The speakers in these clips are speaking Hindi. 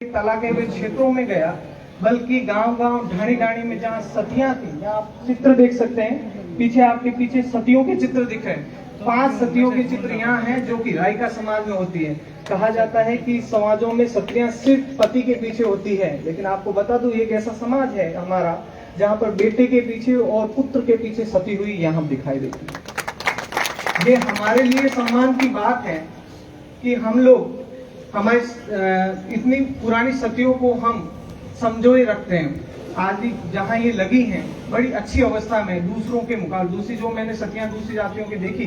तलाके हुए क्षेत्रों में गया, बल्कि गांव-गांव ढाणी-ढाणी में जहां सतियां थी, यहाँ आप चित्र देख सकते हैं, पीछे आपके पीछे सतियों के चित्र दिख रहे हैं। 5 सतियों के चित्र यहाँ हैं जो कि रायका समाज में होती है। कहा जाता है कि समाजों में सतियां सिर्फ पति के पीछे होती है, लेकिन आपको बता दूं एक ऐसा समाज है हमारा जहाँ पर बेटे के पीछे और पुत्र के पीछे सती हुई यहाँ दिखाई देती है। ये हमारे लिए सम्मान की बात है कि हम लोग हमारे इतनी पुरानी सतियों को हम संजोए रखते हैं। आज भी जहाँ ये लगी हैं बड़ी अच्छी अवस्था में, दूसरों के मुकाबले दूसरी जो मैंने सतियां दूसरी जातियों की देखी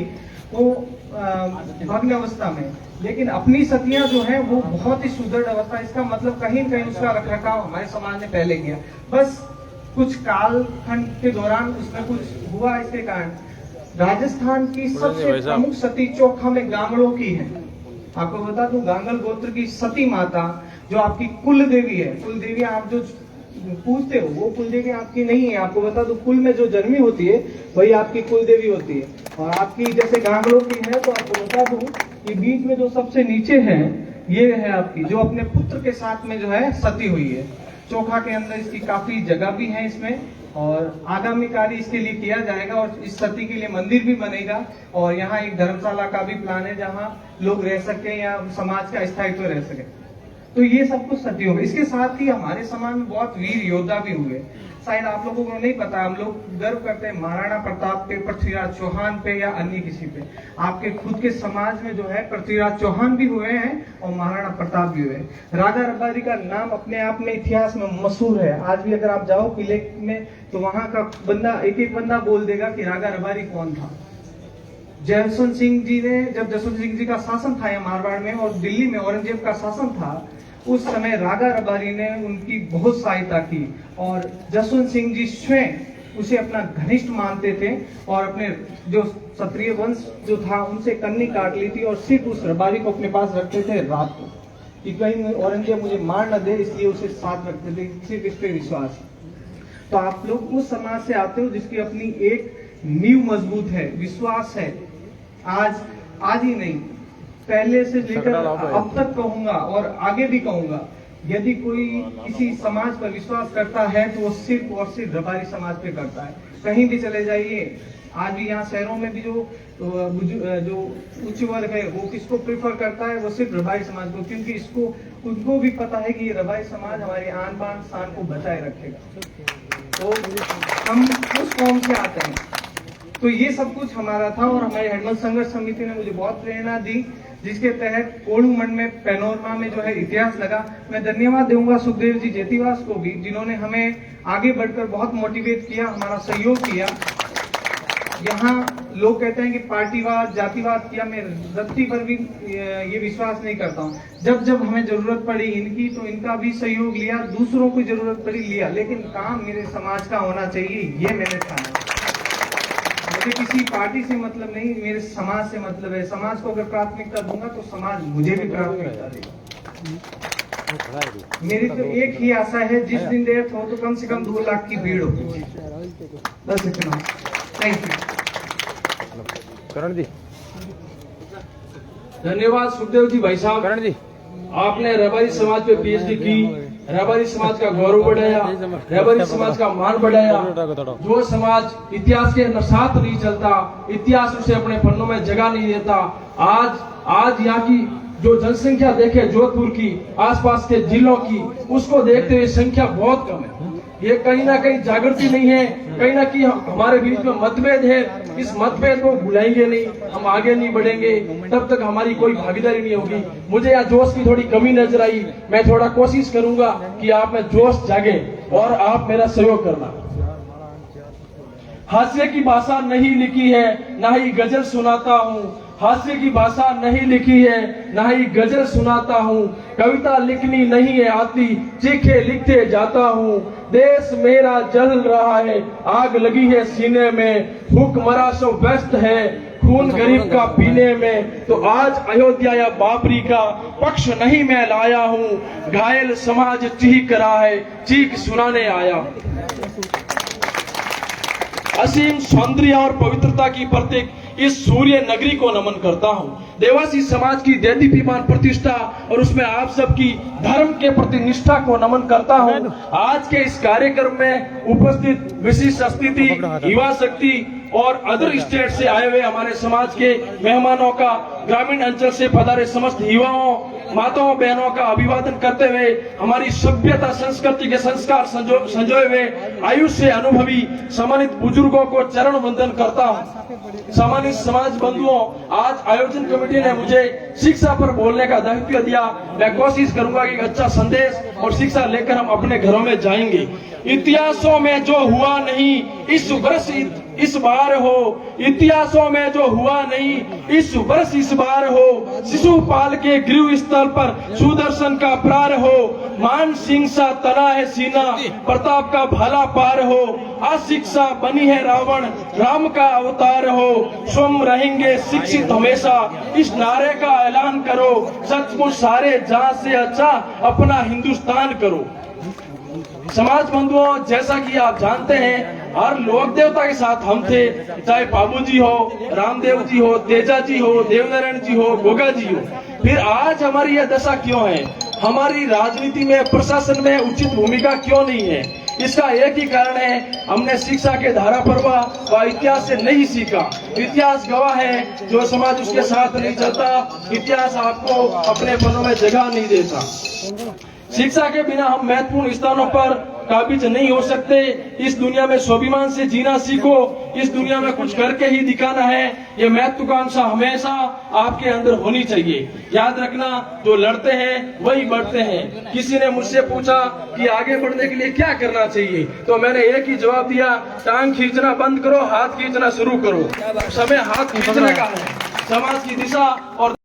वो भग्न अवस्था में, लेकिन अपनी सतियां जो है वो बहुत ही सुदृढ़ अवस्था। इसका मतलब कहीं न कहीं उसका रखरखाव हमारे समाज ने पहले किया, बस कुछ काल खंड के दौरान उसमें कुछ हुआ। इसके कारण राजस्थान की सबसे प्रमुख सती चोखा में गांगड़ों की है। आपको बता दूं, गांगल गोत्र की सती माता जो आपकी कुल देवी है, कुल देवी आप जो पूछते हो वो कुल देवी आपकी नहीं है। आपको बता दूं, कुल में जो जन्मी होती है वही आपकी कुल देवी होती है। और आपकी जैसे गांगलों की है तो आपको बता दूं कि बीच में जो सबसे नीचे है ये है आपकी, जो अपने पुत्र के साथ में जो है सती हुई है। चोखा के अंदर इसकी काफी जगह भी है इसमें, और आगामी कार्य इसके लिए किया जाएगा और इस सती के लिए मंदिर भी बनेगा और यहाँ एक धर्मशाला का भी प्लान है जहाँ लोग रह सके या समाज का स्थायित्व रह सके। तो ये सब कुछ सतियों में। इसके साथ ही हमारे समाज में बहुत वीर योद्धा भी हुए। शायद आप लोगों को नहीं पता, हम लोग गर्व करते हैं महाराणा प्रताप पे, पृथ्वीराज चौहान पे या अन्य किसी पे। आपके खुद के समाज में जो है पृथ्वीराज चौहान भी हुए हैं और महाराणा प्रताप भी हुए हैं। राजा रबारी का नाम अपने आप में इतिहास में मशहूर है। आज भी अगर आप जाओ किले में तो वहां का बंदा एक बंदा बोल देगा कि राजा रबारी कौन था। जसवंत सिंह जी ने, जब जसवंत सिंह जी का शासन था यहाँ मारवाड़ में और दिल्ली में औरंगजेब का शासन था, उस समय राजा रबारी ने उनकी बहुत सहायता की और जसवंत सिंह जी स्वयं उसे अपना घनिष्ठ मानते थे और अपने जो क्षत्रिय वंश जो था उनसे कन्नी काट ली थी और सिर्फ उस रबारी को अपने पास रखते थे रात को, कि कहीं औरंगजेब मुझे मार न दे, इसलिए उसे साथ रखते थे, सिर्फ इस पे विश्वास। तो आप लोग उस समाज से आते हो जिसकी अपनी एक नींव मजबूत है, विश्वास है। आज ही नहीं, पहले से लेकर अब तक कहूंगा और आगे भी कहूंगा, यदि कोई किसी समाज पर विश्वास करता है तो वो सिर्फ और सिर्फ रबारी समाज पे करता है। कहीं भी चले जाइए, आज भी यहाँ शहरों में भी जो उच्च वर्ग है वो किसको प्रेफर करता है, वो सिर्फ रबारी समाज को, क्योंकि इसको उनको भी पता है कि ये रबारी समाज हमारी आन बान शान को बचाए रखेगा। तो हम उस कौम से आते हैं। तो ये सब कुछ हमारा था और हमारी हेडमल संघर्ष समिति ने मुझे बहुत प्रेरणा दी, जिसके तहत कोड़ूमंड में पैनोरमा में जो है इतिहास लगा। मैं धन्यवाद दूंगा सुखदेव जी जेतीवास को भी, जिन्होंने हमें आगे बढ़कर बहुत मोटिवेट किया, हमारा सहयोग किया। यहाँ लोग कहते हैं कि पार्टीवाद जातिवाद किया, मैं रत्ती पर भी ये विश्वास नहीं करता हूँ। जब जब हमें जरूरत पड़ी इनकी तो इनका भी सहयोग लिया, दूसरों की जरूरत पड़ी लिया, लेकिन काम मेरे समाज का होना चाहिए, ये मैंने ठाना। मुझे किसी पार्टी से मतलब नहीं, मेरे समाज से मतलब है। समाज को अगर प्राथमिकता दूंगा तो समाज मुझे भी प्राथमिकता देगा। मेरी तो एक ही आशा है, जिस दिन डेथ हो तो कम से कम 2 लाख की भीड़ हो। बस इतना। Thank you. करण जी धन्यवाद सुखदेव जी भाई साहब। करण जी, आपने रबारी समाज पे पीएचडी की, रबारी समाज का गौरव बढ़ाया, रबारी समाज का मान बढ़ाया। जो समाज इतिहास के साथ नहीं चलता, इतिहास उसे अपने पन्नों में जगह नहीं देता, आज यहाँ की जो जनसंख्या देखे जोधपुर की, आसपास के जिलों की, उसको देखते हुए संख्या बहुत कम है। ये कहीं ना कहीं जागृति नहीं है, कहीं ना कहीं हमारे बीच में मतभेद है। इस मतभेद को भुलाएंगे नहीं, हम आगे नहीं बढ़ेंगे, तब तक हमारी कोई भागीदारी नहीं होगी। मुझे यहाँ जोश की थोड़ी कमी नजर आई, मैं थोड़ा कोशिश करूंगा कि आप में जोश जागे और आप मेरा सहयोग करना। हास्य की भाषा नहीं लिखी है, ना ही गजल सुनाता हूँ। हास्य की भाषा नहीं लिखी है, ना ही गजल सुनाता हूँ। कविता लिखनी नहीं है आती, चीखे लिखते जाता हूँ। देश मेरा जल रहा है, आग लगी है सीने में। हुक्मरान सो व्यस्त है खून गरीब का पीने में। तो आज अयोध्या या बाबरी का पक्ष नहीं मैं लाया हूँ। घायल समाज चीख रहा है, चीख सुनाने आया। असीम सौंदर्य और पवित्रता की प्रतीक इस सूर्य नगरी को नमन करता हूँ, देवासी समाज की देदीप्यमान प्रतिष्ठा और उसमें आप सबकी धर्म के प्रति निष्ठा को नमन करता हूं। आज के इस कार्यक्रम में उपस्थित विशिष्ट अतिथि, युवा शक्ति और अदर स्टेट से आए हुए हमारे समाज के मेहमानों का, ग्रामीण अंचल से पधारे समस्त युवाओं, माताओं, बहनों का अभिवादन करते हुए हमारी सभ्यता संस्कृति के संस्कार संजोए हुए आयुष्य अनुभवी सम्मानित बुजुर्गों को चरण वंदन करता हूं। सम्मानित समाज बंधुओं, आज आयोजन कमेटी ने मुझे शिक्षा पर बोलने का दायित्व दिया। मैं कोशिश करूंगा कि एक अच्छा संदेश और शिक्षा लेकर हम अपने घरों में जाएंगे। इतिहासों में जो हुआ नहीं इस वर्ष इस बार हो, इतिहासों में जो हुआ नहीं इस वर्ष इस बार हो, शिशुपाल के गृह स्थल पर सुदर्शन का प्रार हो, मान सिंह सा तना है सीना, प्रताप का भाला पार हो, अशिक्षा बनी है रावण, राम का अवतार हो, स्वयं रहेंगे शिक्षित हमेशा, इस नारे का ऐलान करो, सचमुच सारे जहां से अच्छा अपना हिंदुस्तान करो। समाज बंधुओं, जैसा कि आप जानते हैं, हर लोक देवता के साथ हम थे, चाहे बाबूजी हो, रामदेव जी हो, तेजा जी हो, देवनारायण जी हो, गोगा जी हो। फिर आज हमारी यह दशा क्यों है? हमारी राजनीति में, प्रशासन में उचित भूमिका क्यों नहीं है? इसका एक ही कारण है, हमने शिक्षा के धारा प्रवाह व इतिहास से नहीं सीखा। इतिहास गवाह है, जो समाज उसके साथ नहीं चलता, इतिहास आपको अपने पन्नों में जगह नहीं देता। शिक्षा के बिना हम महत्वपूर्ण स्थानों पर काबिज नहीं हो सकते। इस दुनिया में स्वाभिमान से जीना सीखो, इस दुनिया में कुछ करके ही दिखाना है, ये महत्वाकांक्षा हमेशा आपके अंदर होनी चाहिए। याद रखना, जो लड़ते हैं वही बढ़ते हैं। किसी ने मुझसे पूछा कि आगे बढ़ने के लिए क्या करना चाहिए, तो मैंने एक ही जवाब दिया, टांग खींचना बंद करो, हाथ खींचना शुरू करो। समय हाथ खींचने का है। समाज की दिशा और